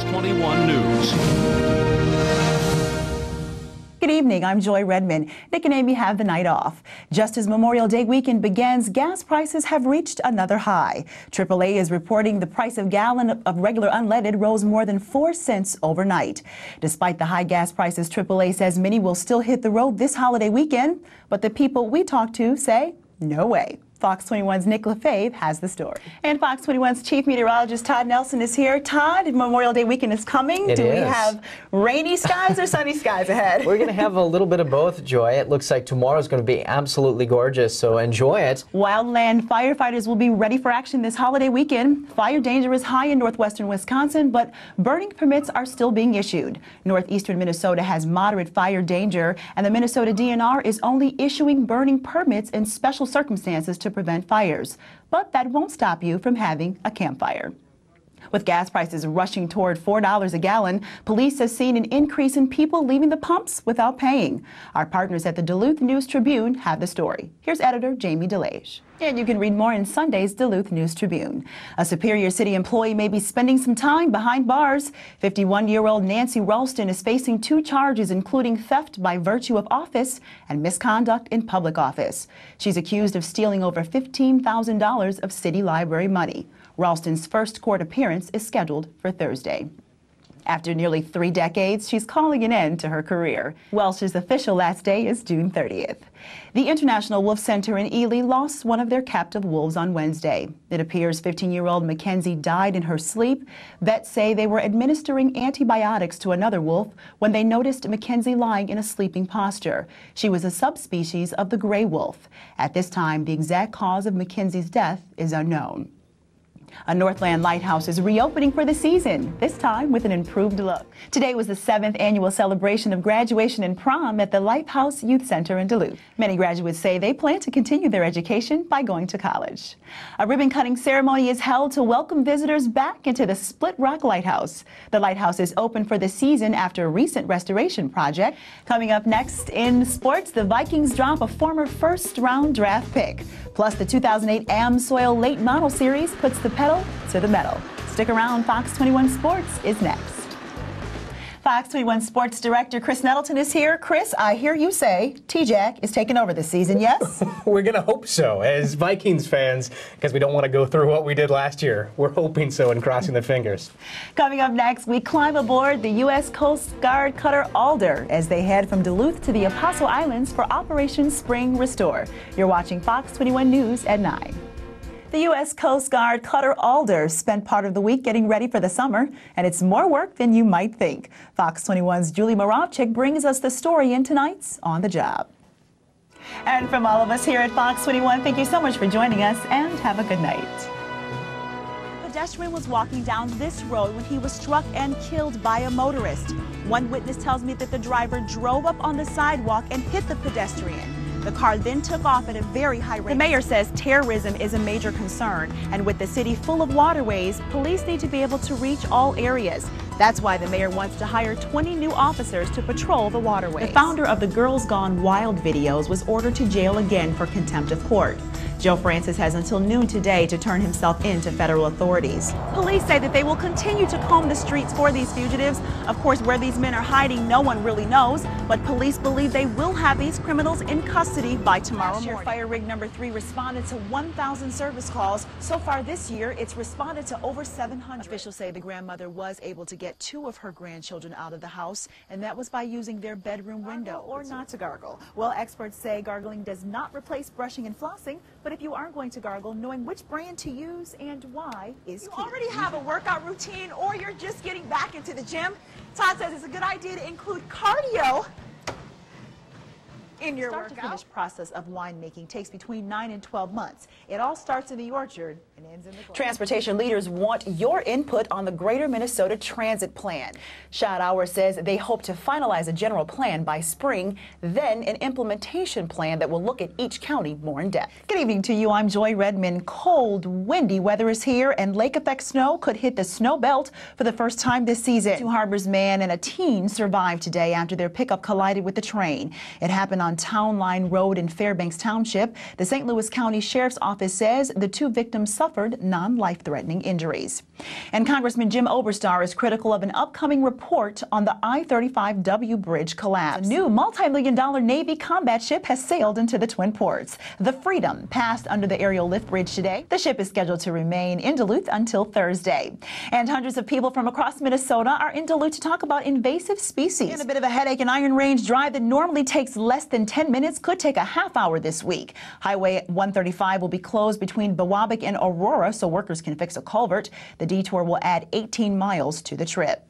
21 News. Good evening, I'm Joy Redmond. Nick and Amy have the night off. Just as Memorial Day weekend begins, gas prices have reached another high. AAA is reporting the price of a gallon of regular unleaded rose more than 4 cents overnight. Despite the high gas prices, AAA says many will still hit the road this holiday weekend, but the people we talk to say no way. Fox 21's Nick Lefebvre has the story. And Fox 21's chief meteorologist Todd Nelson is here. Todd, Memorial Day weekend is coming. Do we have rainy skies or sunny skies ahead? We're going to have a little bit of both, Joy. It looks like tomorrow's going to be absolutely gorgeous, so enjoy it. Wildland firefighters will be ready for action this holiday weekend. Fire danger is high in northwestern Wisconsin, but burning permits are still being issued. Northeastern Minnesota has moderate fire danger, and the Minnesota DNR is only issuing burning permits in special circumstances to prevent fires. But that won't stop you from having a campfire. With gas prices rushing toward $4 a gallon, police have seen an increase in people leaving the pumps without paying. Our partners at the Duluth News-Tribune have the story. Here's editor Jamie DeLage. And you can read more in Sunday's Duluth News-Tribune. A Superior City employee may be spending some time behind bars. 51-year-old Nancy Ralston is facing 2 charges, including theft by virtue of office and misconduct in public office. She's accused of stealing over $15,000 of city library money. Ralston's first court appearance is scheduled for Thursday. After nearly 3 decades, she's calling an end to her career. Welsh's official last day is June 30th. The International Wolf Center in Ely lost one of their captive wolves on Wednesday. It appears 15-year-old Mackenzie died in her sleep. Vets say they were administering antibiotics to another wolf when they noticed Mackenzie lying in a sleeping posture. She was a subspecies of the gray wolf. At this time, the exact cause of Mackenzie's death is unknown. A Northland lighthouse is reopening for the season, this time with an improved look. Today was the 7th annual celebration of graduation and prom at the Lighthouse Youth Center in Duluth. Many graduates say they plan to continue their education by going to college. A ribbon-cutting ceremony is held to welcome visitors back into the Split Rock Lighthouse. The lighthouse is open for the season after a recent restoration project. Coming up next in sports, the Vikings drop a former first-round draft pick. Plus, the 2008 AmSoil Late Model Series puts the pedal to the metal. Stick around, Fox 21 Sports is next. Fox 21 Sports Director Chris Nettleton is here. Chris, I hear you say T-Jack is taking over this season, yes? We're going to hope so. As Vikings fans, because we don't want to go through what we did last year, we're hoping so and crossing the fingers. Coming up next, we climb aboard the U.S. Coast Guard cutter Alder as they head from Duluth to the Apostle Islands for Operation Spring Restore. You're watching Fox 21 News at 9. The U.S. Coast Guard cutter Alder spent part of the week getting ready for the summer, and it's more work than you might think. Fox 21's Julie Moravchik brings us the story in tonight's On the Job. And from all of us here at Fox 21, thank you so much for joining us, and have a good night. A pedestrian was walking down this road when he was struck and killed by a motorist. One witness tells me that the driver drove up on the sidewalk and hit the pedestrian. The car then took off at a very high rate. The mayor says terrorism is a major concern, and with the city full of waterways, police need to be able to reach all areas. That's why the mayor wants to hire 20 new officers to patrol the waterways. The founder of the Girls Gone Wild videos was ordered to jail again for contempt of court. Joe Francis has until noon today to turn himself in to federal authorities. Police say that they will continue to comb the streets for these fugitives. Of course, where these men are hiding, no one really knows, but police believe they will have these criminals in custody by tomorrow morning. Fire rig number 3 responded to 1,000 service calls. So far this year, it's responded to over 700. Officials say the grandmother was able to get 2 of her grandchildren out of the house, and that was by using their bedroom window. Or not to gargle. Well, experts say gargling does not replace brushing and flossing, but if you are going to gargle, knowing which brand to use and why is key. You already have a workout routine or you're just getting back into the gym, Todd says it's a good idea to include cardio in your workout. The start to finish process of winemaking takes between 9 and 12 months. It all starts in the orchard and ends in the garden. Transportation leaders want your input on the Greater Minnesota Transit Plan. Schadauer says they hope to finalize a general plan by spring, then an implementation plan that will look at each county more in depth. Good evening to you. I'm Joy Redmond. Cold, windy weather is here, and lake effect snow could hit the snow belt for the first time this season. 2 Harbors man and a teen survived today after their pickup collided with the train. It happened on Town Line Road in Fairbanks Township. The St. Louis County Sheriff's Office says the 2 victims suffered suffered non-life-threatening injuries. And Congressman Jim Oberstar is critical of an upcoming report on the I-35W bridge collapse. A new multi-million-dollar Navy combat ship has sailed into the Twin Ports. The Freedom passed under the aerial lift bridge today. The ship is scheduled to remain in Duluth until Thursday. And hundreds of people from across Minnesota are in Duluth to talk about invasive species. And a bit of a headache. An Iron Range drive that normally takes less than 10 minutes could take a half hour this week. Highway 135 will be closed between Biwabik and Aurora so workers can fix a culvert. The detour will add 18 miles to the trip.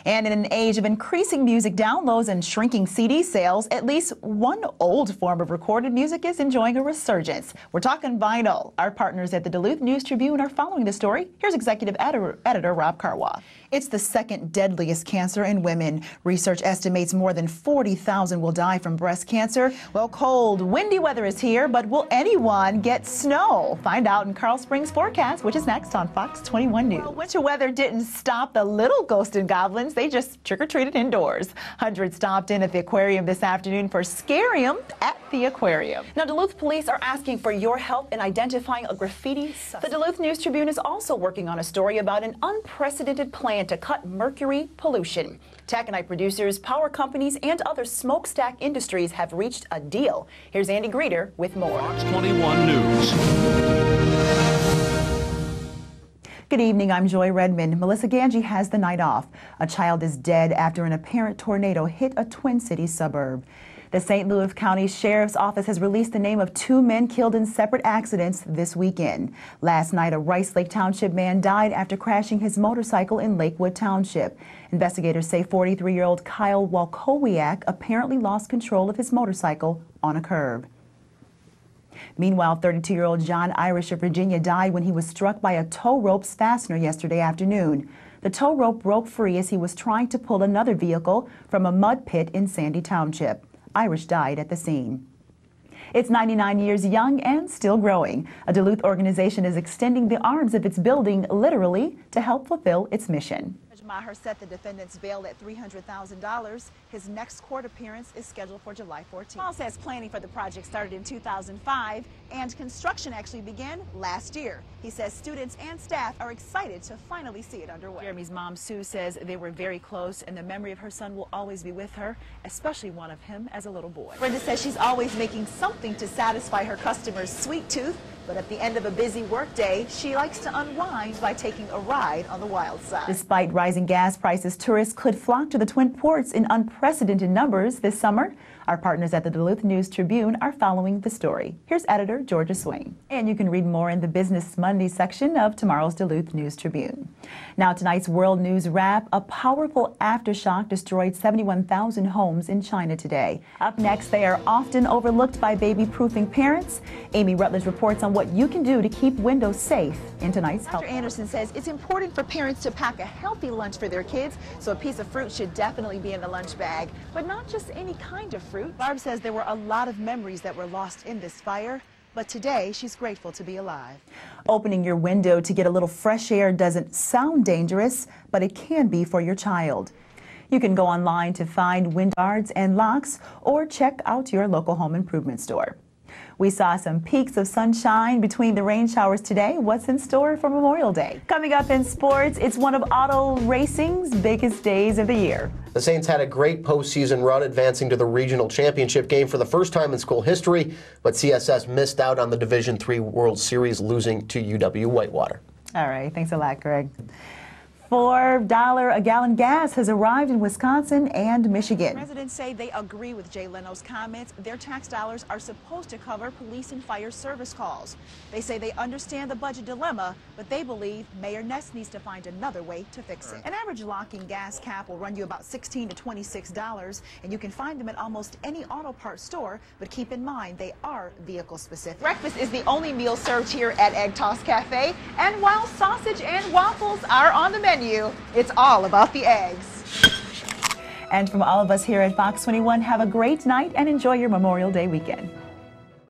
And in an age of increasing music downloads and shrinking CD sales, at least one old form of recorded music is enjoying a resurgence. We're talking vinyl. Our partners at the Duluth News Tribune are following the story. Here's executive editor Rob Karwa. It's the second deadliest cancer in women. Research estimates more than 40,000 will die from breast cancer. Well, cold, windy weather is here, but will anyone get snow? Find out in Carl Springs' forecast, which is next on Fox 21 News. Well, winter weather didn't stop the little ghosts and goblins. They just trick-or-treated indoors. Hundreds stopped in at the aquarium this afternoon for Scarium at the aquarium. Now, Duluth police are asking for your help in identifying a graffiti suspect. The Duluth News Tribune is also working on a story about an unprecedented plan to cut mercury pollution. Taconite producers, power companies, and other smokestack industries have reached a deal. Here's Andy Greeter with more. Fox 21 News. Good evening, I'm Joy Redmond. Melissa Ganji has the night off. A child is dead after an apparent tornado hit a Twin Cities suburb. The St. Louis County Sheriff's Office has released the name of 2 men killed in separate accidents this weekend. Last night, a Rice Lake Township man died after crashing his motorcycle in Lakewood Township. Investigators say 43-year-old Kyle Walkowiak apparently lost control of his motorcycle on a curb. Meanwhile, 32-year-old John Irish of Virginia died when he was struck by a tow rope's fastener yesterday afternoon. The tow rope broke free as he was trying to pull another vehicle from a mud pit in Sandy Township. Irish died at the scene. It's 99 years young and still growing. A Duluth organization is extending the arms of its building literally to help fulfill its mission. Judge Maher set the defendant's bail at $300,000. His next court appearance is scheduled for July 14th. Paul says planning for the project started in 2005 and construction actually began last year. He says students and staff are excited to finally see it underway. Jeremy's mom, Sue, says they were very close and the memory of her son will always be with her, especially one of him as a little boy. Brenda says she's always making something to satisfy her customers' sweet tooth, but at the end of a busy workday, she likes to unwind by taking a ride on the wild side. Despite rising gas prices, tourists could flock to the Twin Ports in unprecedented numbers this summer. Our partners at the Duluth News Tribune are following the story. Here's editor Georgia Swain. And you can read more in the Business Monday section of tomorrow's Duluth News Tribune. Now, tonight's World News Wrap, a powerful aftershock destroyed 71,000 homes in China today. Up next, they are often overlooked by baby-proofing parents. Amy Rutledge reports on what you can do to keep windows safe in tonight's Dr. Anderson says it's important for parents to pack a healthy lunch for their kids, so a piece of fruit should definitely be in the lunch bag, but not just any kind of fruit. Barb says there were a lot of memories that were lost in this fire, but today she's grateful to be alive. Opening your window to get a little fresh air doesn't sound dangerous, but it can be for your child. You can go online to find window guards and locks or check out your local home improvement store. We saw some peaks of sunshine between the rain showers today. What's in store for Memorial Day? Coming up in sports, it's one of auto racing's biggest days of the year. The Saints had a great postseason run, advancing to the regional championship game for the first time in school history, but CSS missed out on the Division III World Series, losing to UW-Whitewater. All right, thanks a lot, Greg. $4 a gallon gas has arrived in Wisconsin and Michigan. Residents say they agree with Jay Leno's comments. Their tax dollars are supposed to cover police and fire service calls. They say they understand the budget dilemma, but they believe Mayor Ness needs to find another way to fix it. An average locking gas cap will run you about $16 to $26, and you can find them at almost any auto parts store, but keep in mind they are vehicle specific. Breakfast is the only meal served here at Egg Toss Cafe, and while sausage and waffles are on the menu, it's all about the eggs. And from all of us here at Fox 21, have a great night and enjoy your Memorial Day weekend.